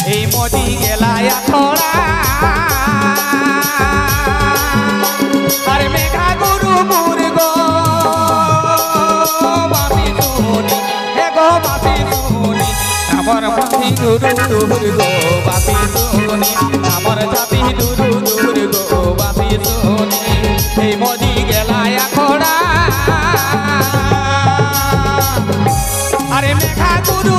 এই মজি গেলায় খোড়া আরে মেঘা গুরু মুরগো বাপি শুনি হে গো বাপি শুনি আমার বাপি গুরু দুর্গো বাপি শুনি আমার জাতি দুরু দুর্গো বাপি শুনি এই মজি গেলায় খোড়া আরে মেঘা গুরু